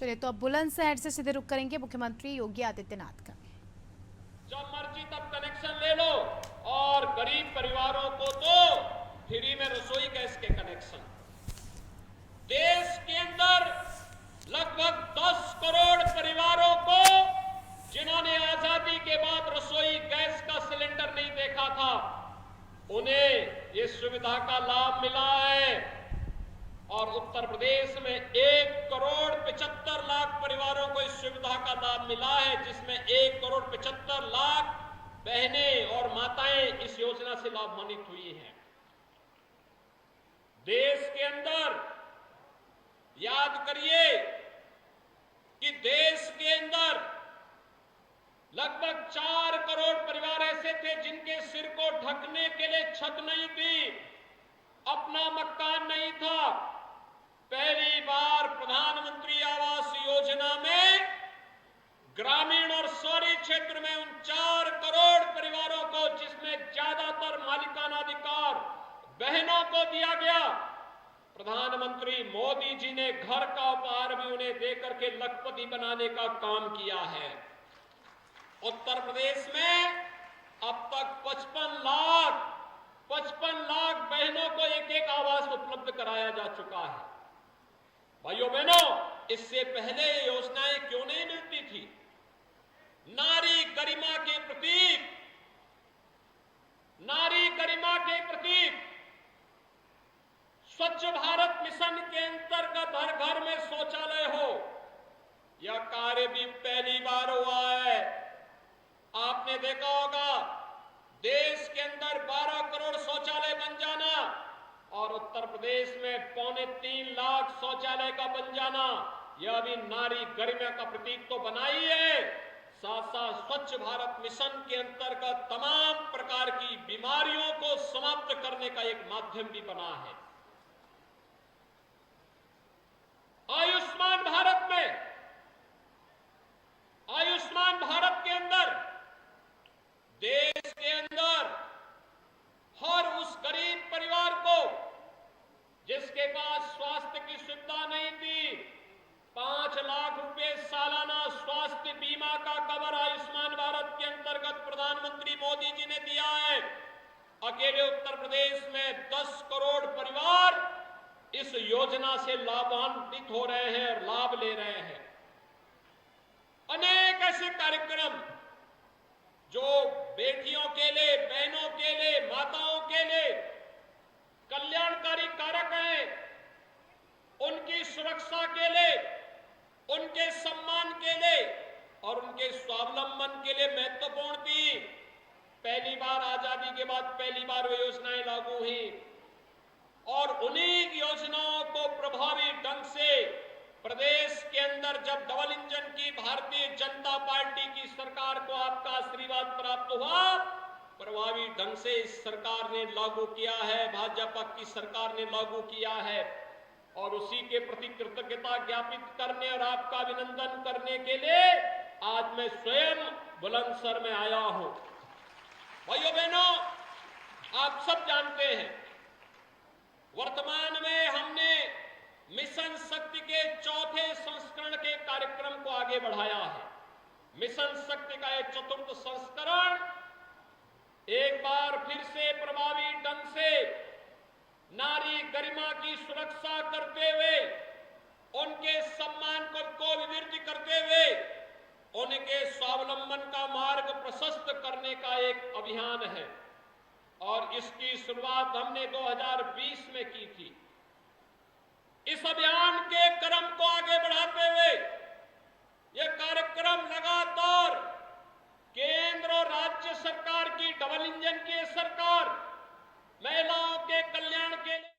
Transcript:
चलिए, तो अब बुलंदशहर से सीधे रुक करेंगे मुख्यमंत्री योगी आदित्यनाथ का। जब मर्जी तब कनेक्शन ले लो, और गरीब परिवारों को तो फ्री में रसोई गैस के कनेक्शन। देश के अंदर लगभग 10 करोड़ परिवारों को, जिन्होंने आजादी के बाद रसोई गैस का सिलेंडर नहीं देखा था, उन्हें ये सुविधा का लाभ मिला है। और उत्तर प्रदेश में 1,75,00,000 परिवारों को इस सुविधा का लाभ मिला है, जिसमें 1,75,00,000 बहनें और माताएं इस योजना से लाभान्वित हुई हैं। देश के अंदर याद करिए कि देश के अंदर लगभग 4 करोड़ परिवार ऐसे थे जिनके सिर को ढकने के लिए छत नहीं थी, अपना मकान नहीं था। पहली बार प्रधानमंत्री आवास योजना में ग्रामीण और शहरी क्षेत्र में उन 4 करोड़ परिवारों को, जिसमें ज्यादातर मालिकाना अधिकार बहनों को दिया गया, प्रधानमंत्री मोदी जी ने घर का उपहार भी उन्हें देकर के लखपति बनाने का काम किया है। उत्तर प्रदेश में अब तक 55 लाख बहनों को एक आवास उपलब्ध कराया जा चुका है। भाइयों बहनों, इससे पहले योजनाएं क्यों नहीं मिलती थी? नारी गरिमा के प्रतीक, नारी गरिमा के प्रतीक स्वच्छ भारत मिशन के अंतर्गत हर घर में शौचालय हो, यह कार्य भी पहली बार हुआ है। आपने देखा होगा देश के अंदर 12 करोड़ शौचालय बन जाना और उत्तर प्रदेश में 2.25 लाख शौचालय का बन जाना, यह भी नारी गरिमा का प्रतीक तो बना ही है, साथ साथ स्वच्छ भारत मिशन के अंतर्गत तमाम प्रकार की बीमारियों को समाप्त करने का एक माध्यम भी बना है। आयुष्मान भारत में, आयुष्मान भारत के अंदर देश के अंदर हर उस गरीब परिवार को जिसके पास स्वास्थ्य की सुविधा नहीं थी, 5 लाख रुपए सालाना स्वास्थ्य बीमा का कवर आयुष्मान भारत के अंतर्गत प्रधानमंत्री मोदी जी ने दिया है। अकेले उत्तर प्रदेश में 10 करोड़ परिवार इस योजना से लाभान्वित हो रहे हैं और लाभ ले रहे हैं। अनेक ऐसे कार्यक्रम जो बेटियों के लिए, बहनों के लिए, माताओं के लिए कल्याणकारी कारक हैं, उनकी सुरक्षा के लिए, उनके सम्मान के लिए और उनके स्वावलंबन के लिए महत्वपूर्ण थी। पहली बार आजादी के बाद पहली बार वो योजनाएं लागू हुई और उन्हीं योजनाओं को प्रभावी ढंग से प्रदेश के अंदर जब डबल इंजन की भारतीय जनता पार्टी की सरकार को आपका आशीर्वाद प्राप्त हुआ, प्रभावी ढंग से इस सरकार ने लागू किया है, भाजपा की सरकार ने लागू किया है। और उसी के प्रति कृतज्ञता ज्ञापित करने और आपका अभिनंदन करने के लिए आज मैं स्वयं बुलंदशहर में आया हूं। भाइयों बहनों, आप सब जानते हैं वर्तमान में हमने मिशन शक्ति के 4थे संस्करण के कार्यक्रम को आगे बढ़ाया है। मिशन शक्ति का यह 4th संस्करण एक बार फिर से प्रभावी ढंग से नारी गरिमा की सुरक्षा करते हुए, उनके सम्मान को अभिवृद्धि करते हुए, उनके स्वावलंबन का मार्ग प्रशस्त करने का एक अभियान है और इसकी शुरुआत हमने 2020 में की थी। इस अभियान के क्रम को आगे बढ़ाते हुए यह कार्यक्रम लगातार केंद्र और राज्य सरकार की डबल इंजन की सरकार महिलाओं के कल्याण के लिए